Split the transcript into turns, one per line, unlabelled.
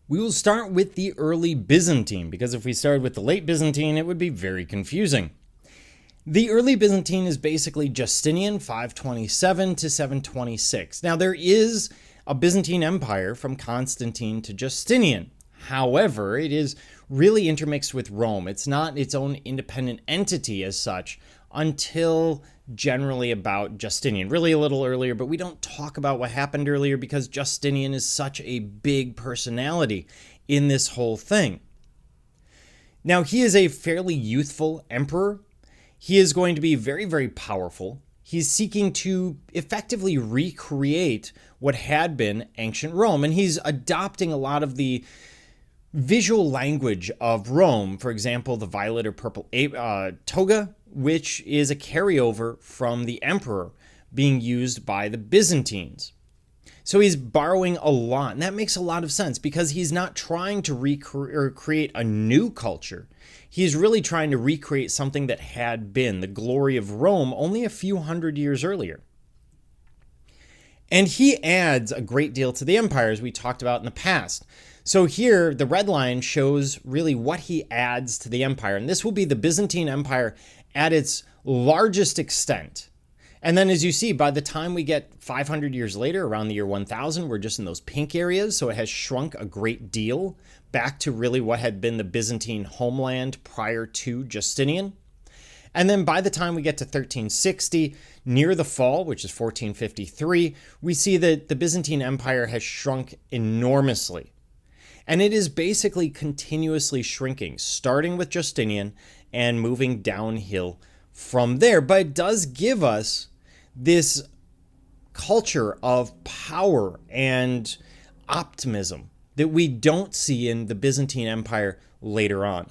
We will start with the early Byzantine, because if we started with the late Byzantine, it would be very confusing. The early Byzantine is basically Justinian 527 to 726. Now, there is a Byzantine Empire from Constantine to Justinian. However, it is really intermixed with Rome. It's not its own independent entity as such until generally about Justinian. Really a little earlier, but we don't talk about what happened earlier because Justinian is such a big personality in this whole thing. Now, he is a fairly youthful emperor. He is going to be very, very powerful. He's seeking to effectively recreate what had been ancient Rome, and he's adopting a lot of the visual language of Rome. For example, the violet or purple toga, which is a carryover from the emperor being used by the Byzantines. So he's borrowing a lot, and that makes a lot of sense because he's not trying to create a new culture. He's really trying to recreate something that had been the glory of Rome only a few hundred years earlier. And he adds a great deal to the empire, as we talked about in the past. So here, the red line shows really what he adds to the empire. And this will be the Byzantine Empire at its largest extent. And then as you see, by the time we get 500 years later, around the year 1000, we're just in those pink areas. So it has shrunk a great deal back to really what had been the Byzantine homeland prior to Justinian. And then by the time we get to 1360, near the fall, which is 1453, we see that the Byzantine Empire has shrunk enormously. And it is basically continuously shrinking, starting with Justinian and moving downhill from there. But it does give us this culture of power and optimism that we don't see in the Byzantine Empire later on.